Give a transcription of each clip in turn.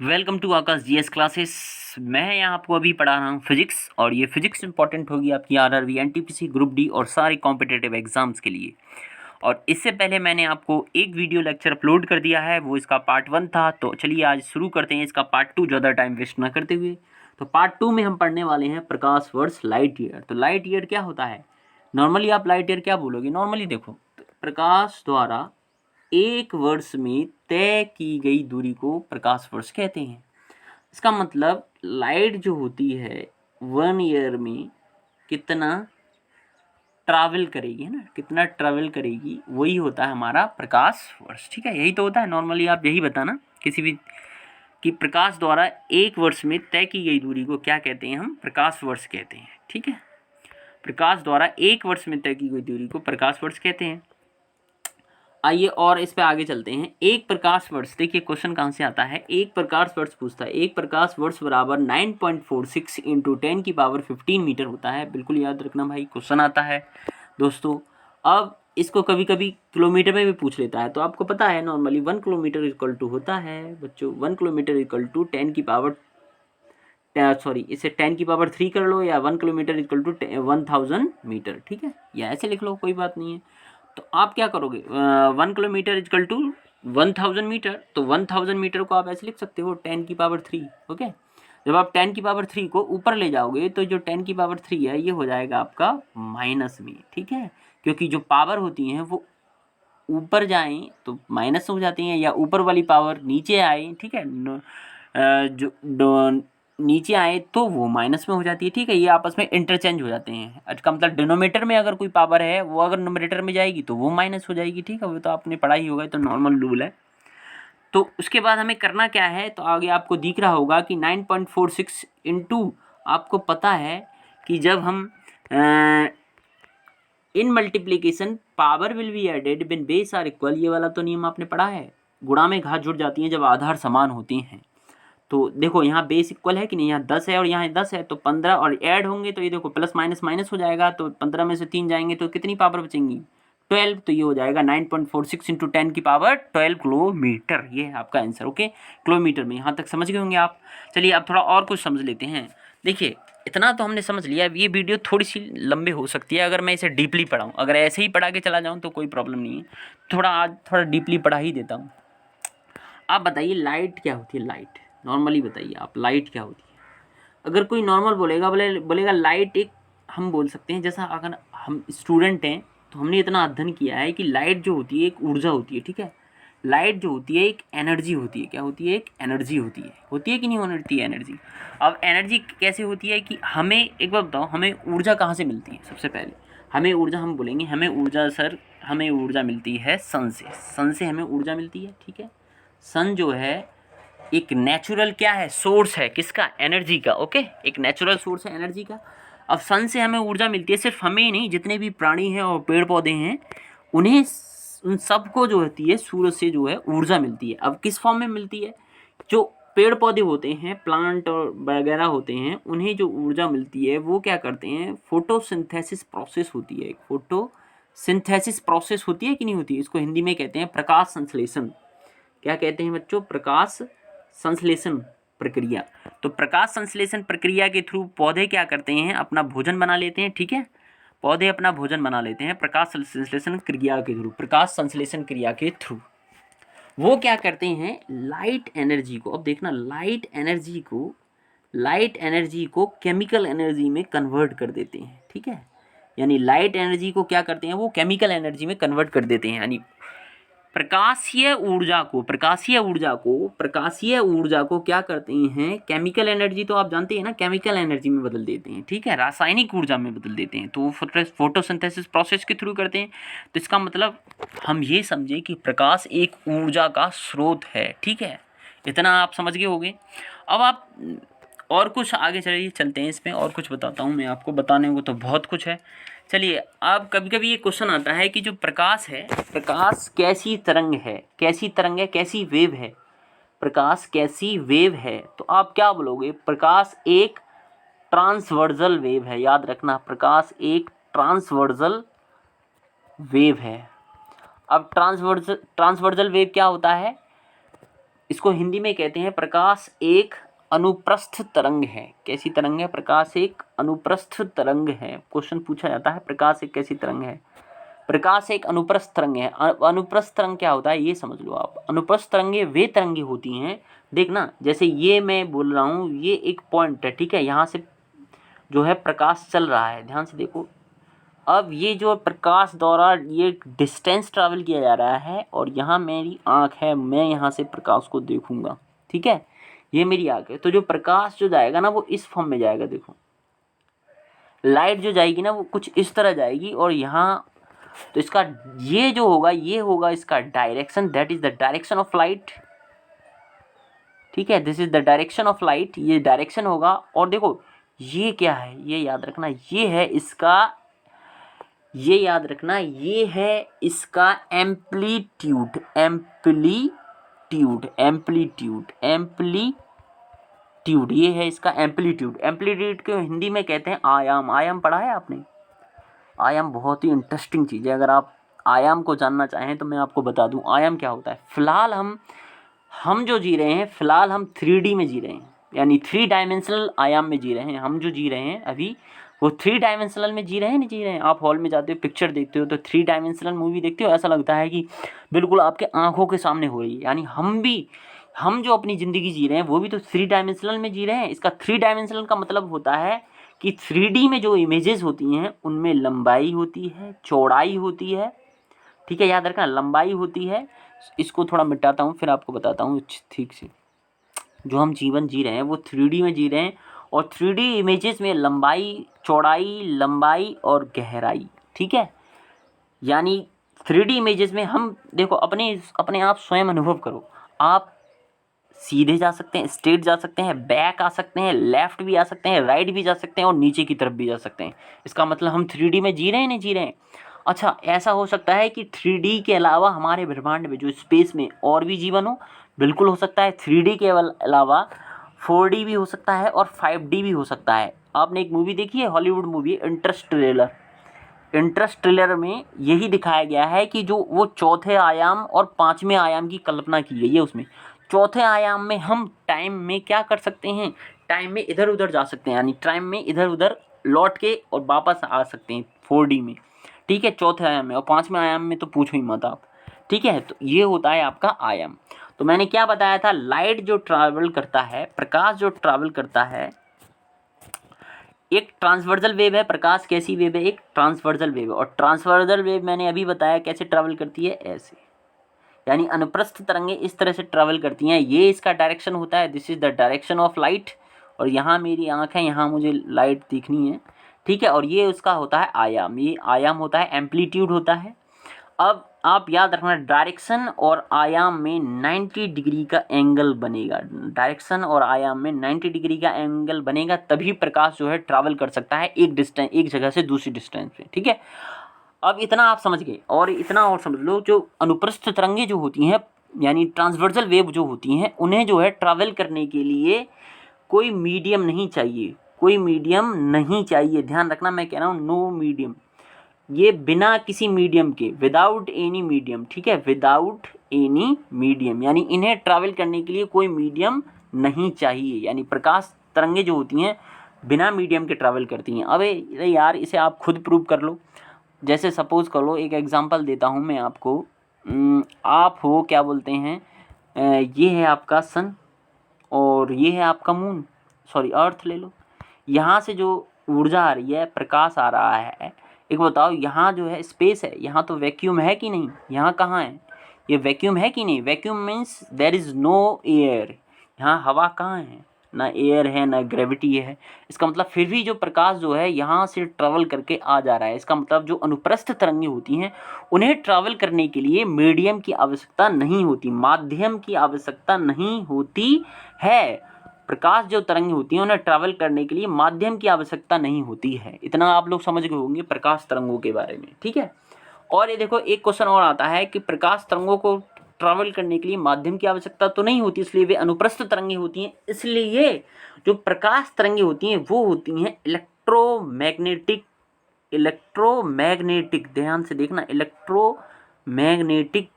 Welcome to Aakash GS classes. मैं यहाँ आपको अभी पढ़ा रहा हूँ फिजिक्स, और ये फिजिक्स इंपॉर्टेंट होगी आपकी आरआरबी, एनटीपीसी, ग्रुप डी और सारे कॉम्पिटिटिव एग्जाम्स के लिए। और इससे पहले मैंने आपको एक वीडियो लेक्चर अपलोड कर दिया है, वो इसका पार्ट 1 था। तो चलिए आज शुरू करते हैं इसका पार्ट 2, ज़्यादा टाइम वेस्ट ना करते हुए। तो पार्ट 2 में हम पढ़ने वाले हैं प्रकाश वर्ष लाइट ईयर। तो लाइट ईयर क्या होता है? नॉर्मली आप लाइट ईयर क्या बोलोगे? नॉर्मली देखो, प्रकाश द्वारा एक वर्ष में तय की गई दूरी को प्रकाश वर्ष कहते हैं। इसका मतलब लाइट जो होती है 1 ईयर में कितना ट्रैवल करेगी, है ना, कितना ट्रैवल करेगी, वही होता है हमारा प्रकाश वर्ष। ठीक है, यही तो होता है। नॉर्मली आप यही बताना किसी भी कि प्रकाश द्वारा एक वर्ष में तय की गई दूरी को क्या कहते हैं? हम प्रकाश वर्ष कहते हैं। ठीक है, प्रकाश द्वारा एक वर्ष में तय की गई दूरी को प्रकाश वर्ष कहते हैं। आइए और इस पे आगे चलते हैं। एक प्रकाश वर्ष, देखिए क्वेश्चन कहाँ से आता है। एक प्रकाश वर्ष पूछता है, एक प्रकाश वर्ष बराबर 9.46 इंटू 10 की पावर 15 मीटर होता है। बिल्कुल याद रखना भाई, क्वेश्चन आता है दोस्तों। अब इसको कभी कभी किलोमीटर में भी पूछ लेता है। तो आपको पता है नॉर्मली 1 किलोमीटर इक्वल टू होता है बच्चों, 1 किलोमीटर इक्वल टू 10 की पावर इसे 10 की पावर 3 कर लो, या 1 किलोमीटर इक्वल टू 1000 मीटर। ठीक है, या ऐसे लिख लो, कोई बात नहीं है। तो आप क्या करोगे? 1 किलोमीटर इक्वल टू 1000 मीटर, तो 1000 मीटर को आप ऐसे लिख सकते हो 10 की पावर 3। ओके, जब आप 10 की पावर 3 को ऊपर ले जाओगे तो जो 10 की पावर 3 है ये हो जाएगा आपका माइनस में। ठीक है, क्योंकि जो पावर होती हैं वो ऊपर जाएं तो माइनस हो जाती हैं, या ऊपर वाली पावर नीचे आए, ठीक है, जो नीचे आए तो वो माइनस में हो जाती है। ठीक है, ये आपस में इंटरचेंज हो जाते हैं। इसका मतलब डिनोमिनेटर में अगर कोई पावर है वो अगर न्यूमरेटर में जाएगी तो वो माइनस हो जाएगी। ठीक है, वो तो आपने पढ़ा ही होगा, तो नॉर्मल रूल है। तो उसके बाद हमें करना क्या है? तो आगे आपको दिख रहा होगा कि 9.46 इंटू, आपको पता है कि जब हम in multiplication power will be added when base are equal, ये वाला तो नियम आपने पढ़ा है। गुणा में घात जुड़ जाती हैं जब आधार समान होते हैं। तो देखो यहाँ बेस इक्वल है कि नहीं, यहाँ 10 है और यहाँ 10 है, तो 15 और ऐड होंगे तो ये देखो प्लस माइनस माइनस हो जाएगा। तो 15 में से 3 जाएंगे तो कितनी पावर बचेंगी? 12। तो ये हो जाएगा 9.46 इंटू 10 की पावर 12 किलोमीटर। ये है आपका आंसर। ओके, किलोमीटर में। यहाँ तक समझ गए होंगे आप। चलिए अब थोड़ा और कुछ समझ लेते हैं। देखिए इतना तो हमने समझ लिया। अब ये वीडियो थोड़ी सी लंबी हो सकती है अगर मैं इसे डीपली पढ़ाऊँ। अगर ऐसे ही पढ़ा के चला जाऊँ तो कोई प्रॉब्लम नहीं है, थोड़ा आज थोड़ा डीपली पढ़ा ही देता हूँ। आप बताइए लाइट क्या होती है? लाइट नॉर्मली बताइए आप, लाइट क्या होती है? अगर कोई नॉर्मल बोलेगा लाइट एक, हम बोल सकते हैं, जैसा अगर हम स्टूडेंट हैं तो हमने इतना अध्ययन किया है कि लाइट जो होती है एक ऊर्जा होती है। ठीक है, लाइट जो होती है एक एनर्जी होती है। क्या होती है? एक एनर्जी होती है कि नहीं होती है एनर्जी? अब एनर्जी कैसे होती है कि हमें एक बार बताओ, हमें ऊर्जा कहाँ से मिलती है? सबसे पहले हमें ऊर्जा, हम बोलेंगे हमें ऊर्जा, सर हमें ऊर्जा मिलती है सन से। सन से हमें ऊर्जा मिलती है। ठीक है, सन जो है एक नेचुरल क्या है? सोर्स है। किसका? एनर्जी का। ओके, एक नेचुरल सोर्स है एनर्जी का। अब सन से हमें ऊर्जा मिलती है, सिर्फ हमें नहीं, जितने भी प्राणी हैं और पेड़ पौधे हैं उन्हें, उन सबको जो होती है सूरज से जो है ऊर्जा मिलती है। अब किस फॉर्म में मिलती है? जो पेड़ पौधे होते हैं, प्लांट और वगैरह होते हैं, उन्हें जो ऊर्जा मिलती है वो क्या करते हैं? फोटोसिंथेसिस प्रोसेस होती है। फोटोसिंथेसिस प्रोसेस होती है कि नहीं होती है? इसको हिंदी में कहते हैं प्रकाश संश्लेषण। क्या कहते हैं बच्चों? प्रकाश संश्लेषण प्रक्रिया। तो प्रकाश संश्लेषण प्रक्रिया के थ्रू पौधे क्या करते हैं? अपना भोजन बना लेते हैं। ठीक है, पौधे अपना भोजन बना लेते हैं प्रकाश संश्लेषण क्रिया के थ्रू। प्रकाश संश्लेषण क्रिया के थ्रू वो क्या करते हैं? लाइट एनर्जी को, अब देखना, लाइट एनर्जी को केमिकल एनर्जी में कन्वर्ट कर देते हैं। ठीक है, यानी लाइट एनर्जी को क्या करते हैं? वो केमिकल एनर्जी में कन्वर्ट कर देते हैं। यानी प्रकाशीय ऊर्जा को क्या करते हैं? केमिकल एनर्जी तो आप जानते हैं ना, केमिकल एनर्जी में बदल देते हैं। ठीक है, रासायनिक ऊर्जा में बदल देते हैं। तो वो फोटोसिंथेसिस प्रोसेस के थ्रू करते हैं। तो इसका मतलब हम ये समझे कि प्रकाश एक ऊर्जा का स्रोत है। ठीक है, इतना आप समझ गए होंगे। अब आप और कुछ आगे चलते हैं, इसमें और कुछ बताता हूँ मैं आपको। बताने को तो बहुत कुछ है। चलिए, अब कभी कभी ये क्वेश्चन आता है कि जो प्रकाश है, प्रकाश कैसी तरंग है? कैसी वेव है? प्रकाश कैसी वेव है? तो आप क्या बोलोगे? प्रकाश एक ट्रांसवर्सल वेव है। याद रखना, प्रकाश एक ट्रांसवर्सल वेव है। अब ट्रांसवर्सल वेव क्या होता है? इसको हिंदी में कहते हैं प्रकाश एक अनुप्रस्थ तरंग है। कैसी तरंग है? प्रकाश एक अनुप्रस्थ तरंग है। क्वेश्चन पूछा जाता है प्रकाश एक कैसी तरंग है? प्रकाश एक अनुप्रस्थ तरंग है। अनुप्रस्थ तरंग क्या होता है ये समझ लो आप। अनुप्रस्थ तरंगे वे तरंगे होती हैं, देखना जैसे ये मैं बोल रहा हूँ, ये एक पॉइंट है, ठीक है, यहाँ से जो है प्रकाश चल रहा है, ध्यान से देखो। अब ये जो प्रकाश द्वारा ये डिस्टेंस ट्रैवल किया जा रहा है और यहाँ मेरी आँख है, मैं यहाँ से प्रकाश को देखूंगा, ठीक है, ये मेरी आँख है। तो जो प्रकाश जो जाएगा ना वो इस फॉर्म में जाएगा, देखो लाइट जो जाएगी ना वो कुछ इस तरह जाएगी और यहाँ तो इसका ये जो होगा ये होगा इसका direction, that is the direction of light, ठीक है, this is the direction of light, ये डायरेक्शन होगा। और देखो ये क्या है, ये याद रखना, ये है इसका, ये याद रखना, ये है इसका एम्पलीट्यूड, एम्पलीट्यूड, एम्पलीट्यूड, एम्पलीट्यूड, ये है इसका एम्पलीट्यूड। एम्पलीट्यूड को हिंदी में कहते हैं आयाम। आयाम पढ़ा है आपने? आयाम बहुत ही इंटरेस्टिंग चीज़ है। अगर आप आयाम को जानना चाहें तो मैं आपको बता दूं आयाम क्या होता है। फिलहाल हम जो जी रहे हैं, फिलहाल हम 3D में जी रहे हैं, यानी 3 डायमेंशनल आयाम में जी रहे हैं। हम जो जी रहे हैं अभी वो 3 डायमेंशनल में जी रहे हैं, नहीं जी रहे हैं। आप हॉल में जाते हो, पिक्चर देखते हो तो 3 डायमेंशनल मूवी देखते हो, ऐसा लगता है कि बिल्कुल आपके आंखों के सामने हो रही है। यानी हम जो अपनी ज़िंदगी जी रहे हैं वो भी तो 3 डायमेंशनल में जी रहे हैं। इसका 3 डायमेंशनल का मतलब होता है कि 3D में जो इमेजेस होती हैं उनमें लंबाई होती है, चौड़ाई होती है, ठीक है, याद रखना लंबाई होती है। इसको थोड़ा मिटाता हूँ फिर आपको बताता हूँ ठीक से। जो हम जीवन जी रहे हैं वो 3D में जी रहे हैं और 3D इमेजेस में लंबाई, चौड़ाई, लंबाई और गहराई, ठीक है। यानी 3D इमेजेस में हम देखो अपने आप स्वयं अनुभव करो। आप सीधे जा सकते हैं, स्ट्रेट जा सकते हैं, बैक आ सकते हैं, लेफ्ट भी आ सकते हैं, राइट भी जा सकते हैं और नीचे की तरफ भी जा सकते हैं। इसका मतलब हम 3D में जी रहे हैं, नहीं जी रहे हैं। अच्छा, ऐसा हो सकता है कि 3D के अलावा हमारे ब्रह्मांड में जो स्पेस में और भी जीवन हो, बिल्कुल हो सकता है। 3D के अलावा 4D भी हो सकता है और 5D भी हो सकता है। आपने एक मूवी देखी है, हॉलीवुड मूवी इंटरस्टेलर। इंटरस्टेलर में यही दिखाया गया है कि जो वो चौथे आयाम और 5वें आयाम की कल्पना की गई है। उसमें चौथे आयाम में हम टाइम में क्या कर सकते हैं, टाइम में इधर उधर जा सकते हैं, यानी टाइम में इधर उधर लौट के और वापस आ सकते हैं 4D में, ठीक है, चौथे आयाम में। और 5वें आयाम में तो पूछो ही मत आप, ठीक है। तो ये होता है आपका आयाम। तो मैंने क्या बताया था, लाइट जो ट्रैवल करता है, प्रकाश जो ट्रैवल करता है, एक ट्रांसवर्जल वेव है। प्रकाश कैसी वेव है? एक ट्रांसवर्जल वेव है। और ट्रांसवर्जल वेव मैंने अभी बताया कैसे ट्रैवल करती है, ऐसे, यानी अनुप्रस्थ तरंगें इस तरह से ट्रैवल करती हैं। ये इसका डायरेक्शन होता है, this is the direction of light. और यहाँ मेरी आँख है, यहाँ मुझे लाइट दिखनी है, ठीक है। और ये उसका होता है आयाम, ये आयाम होता है, एम्पलीट्यूड होता है। अब आप याद रखना, डायरेक्शन और आयाम में 90 डिग्री का एंगल बनेगा। डायरेक्शन और आयाम में 90 डिग्री का एंगल बनेगा, तभी प्रकाश जो है ट्रैवल कर सकता है एक जगह से दूसरी डिस्टेंस पे, ठीक है। अब इतना आप समझ गए। और इतना और समझ लो, जो अनुप्रस्थ तरंगें जो होती हैं, यानी ट्रांसवर्जल वेव जो होती हैं, उन्हें जो है ट्रैवल करने के लिए कोई मीडियम नहीं चाहिए, कोई मीडियम नहीं चाहिए। ध्यान रखना, मैं कह रहा हूँ नो मीडियम, ये बिना किसी मीडियम के, विदाउट एनी मीडियम, ठीक है, विदाउट एनी मीडियम, यानी इन्हें ट्रैवल करने के लिए कोई मीडियम नहीं चाहिए। यानी प्रकाश तरंगें जो होती हैं बिना मीडियम के ट्रैवल करती हैं। अबे यार इसे आप खुद प्रूव कर लो। जैसे सपोज कर लो, एक एग्जांपल देता हूँ मैं आपको। आप हो, क्या बोलते हैं, ये है आपका सन और ये है आपका मून, सॉरी अर्थ ले लो। यहाँ से जो ऊर्जा आ रही है, प्रकाश आ रहा है, एक बताओ, यहाँ जो है स्पेस है, यहाँ तो वैक्यूम है कि नहीं? यहाँ कहाँ है? ये वैक्यूम है कि नहीं? Vacuum means there is no air, यहाँ हवा कहाँ है? ना एयर है ना ग्रेविटी है। इसका मतलब फिर भी जो प्रकाश जो है यहाँ से ट्रैवल करके आ जा रहा है। इसका मतलब जो अनुप्रस्थ तरंगें होती हैं उन्हें ट्रैवल करने के लिए मीडियम की आवश्यकता नहीं होती, माध्यम की आवश्यकता नहीं होती है। प्रकाश जो तरंगें होती हैं उन्हें ट्रैवल करने के लिए माध्यम की आवश्यकता नहीं होती है। इतना आप लोग समझ गए होंगे प्रकाश तरंगों के बारे में, ठीक है। और ये देखो एक क्वेश्चन और आता है कि प्रकाश तरंगों को ट्रैवल करने के लिए माध्यम की आवश्यकता तो नहीं होती, इसलिए वे अनुप्रस्थ तरंगें होती हैं। इसलिए जो प्रकाश तरंगें होती हैं वो होती हैं इलेक्ट्रोमैग्नेटिक, इलेक्ट्रोमैग्नेटिक, ध्यान से देखना, इलेक्ट्रोमैग्नेटिक,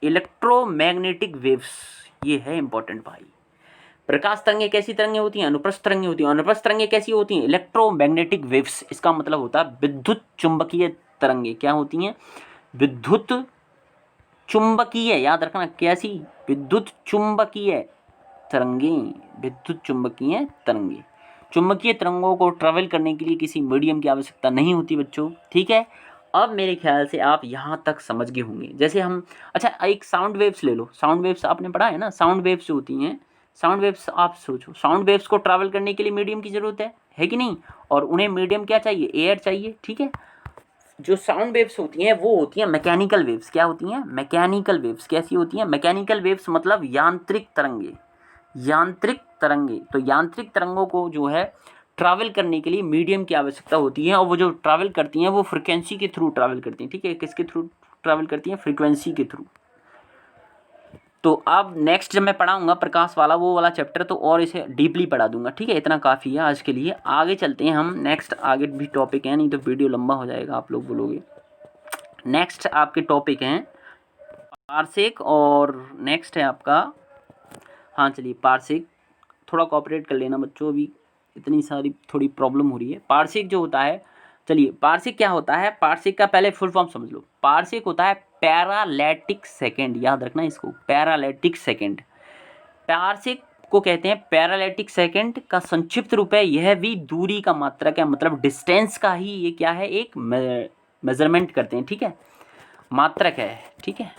इलेक्ट्रोमैग्नेटिक वेव्स, ये है इंपॉर्टेंट भाई। प्रकाश तरंगें कैसी तरंगें होती हैं? अनुप्रस्थ तरंगें होती हैं। अनुप्रस्थ तरंगें कैसी होती हैं? Electromagnetic waves. इसका मतलब होता है विद्युत चुंबकीय तरंगें। क्या होती हैं? विद्युत चुंबकीय, याद रखना कैसी? विद्युत चुंबकीय तरंगें। विद्युत चुंबकीय तरंगें। चुंबकीय तरंगों को ट्रैवल करने के लिए किसी मीडियम की आवश्यकता नहीं होती बच्चों, ठीक है। अब मेरे ख्याल से आप यहाँ तक समझ गए होंगे। जैसे हम, अच्छा एक साउंड वेव्स ले लो। साउंड वेव्स आपने पढ़ा है ना, साउंड वेव्स होती हैं। साउंड वेव्स आप सोचो, साउंड वेव्स को ट्रैवल करने के लिए मीडियम की ज़रूरत है कि नहीं? और उन्हें मीडियम क्या चाहिए? एयर चाहिए, ठीक है। जो साउंड वेव्स होती हैं वो होती हैं मैकेनिकल वेव्स। क्या होती हैं? Mechanical waves. कैसी होती हैं? मैकेनिकल वेव्स मतलब यांत्रिक तरंगे। यांत्रिक तरंगे। तो यांत्रिक तरंगों को जो है ट्रैवल करने के लिए मीडियम की आवश्यकता होती है, और वो जो ट्रैवल करती हैं वो फ्रीक्वेंसी के थ्रू ट्रैवल करती हैं, ठीक है। किसके थ्रू ट्रैवल करती हैं? फ्रीक्वेंसी के थ्रू। तो अब नेक्स्ट जब मैं पढ़ाऊंगा प्रकाश वाला वो वाला चैप्टर, तो और इसे डीपली पढ़ा दूंगा, ठीक है। इतना काफ़ी है आज के लिए। आगे चलते हैं हम नेक्स्ट। आगे भी टॉपिक है, नहीं तो वीडियो लंबा हो जाएगा, आप लोग बोलोगे। नेक्स्ट आपके टॉपिक हैं पारसेक, और नेक्स्ट है आपका, हाँ चलिए पारसेक। थोड़ा कोऑपरेट कर लेना बच्चों, अभी इतनी सारी थोड़ी प्रॉब्लम हो रही है। पारसेक जो होता है, चलिए पारसेक क्या होता है? पारसेक का पहले फुल फॉर्म समझ लो। पारसेक होता है पैरालैटिक सेकेंड। याद रखना इसको, पैरालैटिक सेकेंड। पारसेक को कहते हैं पैरालैटिक सेकेंड का संक्षिप्त रूप है। यह भी दूरी का मात्रक है, मतलब डिस्टेंस का ही ये क्या है? एक मेजरमेंट करते हैं, ठीक है, मात्रक है, ठीक है।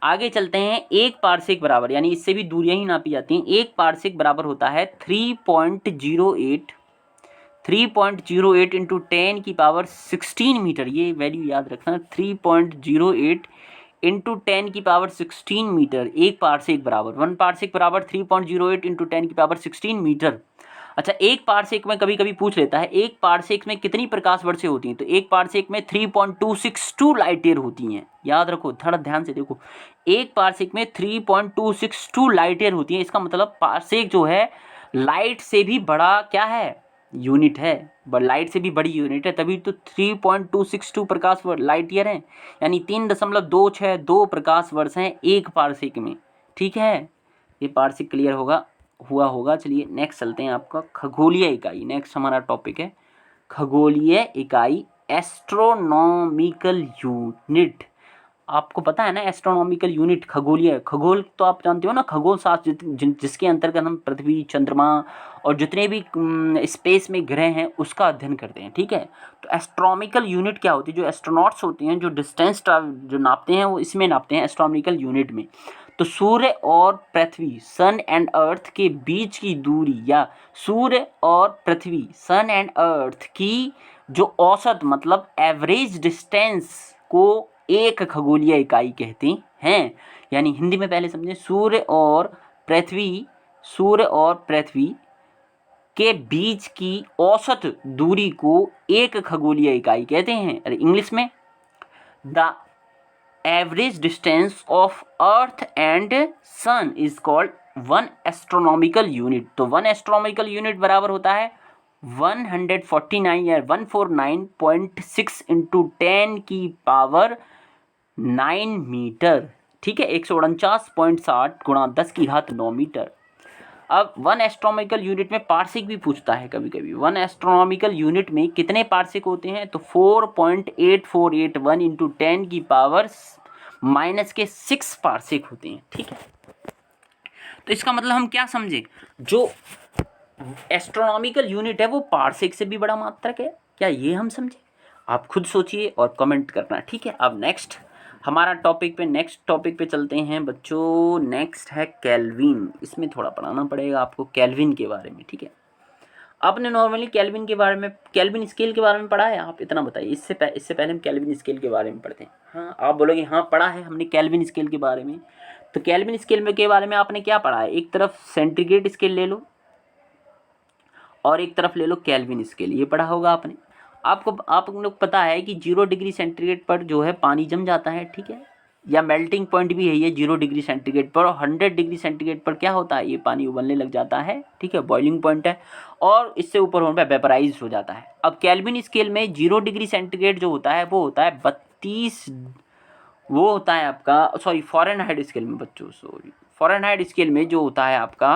आगे चलते हैं। एक पारसेक बराबर, यानी इससे भी दूरियां ही नापी जाती हैं। एक पारसेक बराबर होता है 3.08 इंटू 10 की पावर 16 मीटर। ये वैल्यू याद रखना, 3.08 इंटू 10 की पावर 16 मीटर। एक पारसेक बराबर, 1 पारसेक बराबर 3.08 इंटू 10 की पावर 16 मीटर। अच्छा, एक पारसेक में कभी कभी पूछ लेता है एक पारसेक में कितनी प्रकाश वर्षें होती हैं? तो एक पारसेक में 3.262 लाइट ईयर होती हैं। याद रखो, थोड़ा ध्यान से देखो, एक पारसेक में 3.262 लाइट ईयर होती हैं। इसका मतलब पारसेक जो है लाइट से भी बड़ा क्या है? यूनिट है। लाइट से भी बड़ी यूनिट है, तभी तो 3.262 प्रकाश लाइट ईयर है, यानी 3.262 प्रकाश वर्ष हैं एक पारसेक में, ठीक है। ये पारसेक क्लियर हुआ होगा। चलिए नेक्स्ट चलते हैं। आपका खगोलीय इकाई, नेक्स्ट हमारा टॉपिक है खगोलीय इकाई, एस्ट्रोनॉमिकल यूनिट। आपको पता है ना एस्ट्रोनॉमिकल यूनिट? खगोलीय, खगोल तो आप जानते हो ना, खगोल शास्त्र जिसके अंतर्गत हम पृथ्वी, चंद्रमा और जितने भी स्पेस में ग्रह हैं उसका अध्ययन करते हैं, ठीक है। तो एस्ट्रोनॉमिकल यूनिट क्या होती है? जो एस्ट्रोनॉट्स होते हैं, जो डिस्टेंस जो नापते हैं, वो इसमें नापते हैं, एस्ट्रोनॉमिकल यूनिट में। तो सूर्य और पृथ्वी, सन एंड अर्थ के बीच की दूरी, या सूर्य और पृथ्वी, सन एंड अर्थ की जो औसत मतलब एवरेज डिस्टेंस को एक खगोलीय इकाई कहते हैं। यानी हिंदी में पहले समझें, सूर्य और पृथ्वी के बीच की औसत दूरी को एक खगोलीय इकाई कहते हैं। अरे इंग्लिश में, the average distance of earth and sun is called 1 astronomical unit. तो 1 एस्ट्रोनॉमिकल यूनिट बराबर होता है 149 या 149.6 इंटू 10 की पावर 9 मीटर, ठीक है। 149.60 गुणा 10 की घात 9 मीटर। अब 1 एस्ट्रोनॉमिकल यूनिट में पारसेक भी पूछता है कभी कभी। 1 एस्ट्रोनॉमिकल यूनिट में कितने पारसेक होते हैं? तो 4.8481 इंटू 10 की पावर -6 पारसेक होते हैं, ठीक है। तो इसका मतलब हम क्या समझे? जो एस्ट्रोनॉमिकल यूनिट है वो पारसेक से भी बड़ा मात्रक है, क्या ये हम समझे? आप खुद सोचिए और कमेंट करना, ठीक है। अब नेक्स्ट टॉपिक पे चलते हैं बच्चों। नेक्स्ट है केल्विन। इसमें थोड़ा पढ़ाना पड़ेगा आपको केल्विन के बारे में, ठीक है। आपने नॉर्मली केल्विन के बारे में, केल्विन स्केल के बारे में पढ़ा है? आप इतना बताइए। इससे पहले हम केल्विन स्केल के बारे में पढ़ते हैं। हाँ, आप बोलोगे हाँ पढ़ा है हमने केल्विन स्केल के बारे में। तो केल्विन स्केल के बारे में आपने क्या पढ़ा है? एक तरफ सेंटीग्रेड स्केल ले लो और एक तरफ ले लो केल्विन स्केल, ये पढ़ा होगा आपने। आप लोग पता है कि 0 डिग्री सेंटीग्रेड पर जो है पानी जम जाता है, ठीक है, या मेल्टिंग पॉइंट भी है ये 0 डिग्री सेंटीग्रेड पर। और 100 डिग्री सेंटीग्रेड पर क्या होता है? ये पानी उबलने लग जाता है, ठीक है, बॉइलिंग पॉइंट है, और इससे ऊपर होने पर वेपराइज हो जाता है। अब केल्विन स्केल में 0 डिग्री सेंटीग्रेड जो होता है वो होता है 32, वो होता है आपका, सॉरी फ़ारेनहाइट स्केल में बच्चों, सॉरी फ़ारेनहाइट स्केल में जो होता है आपका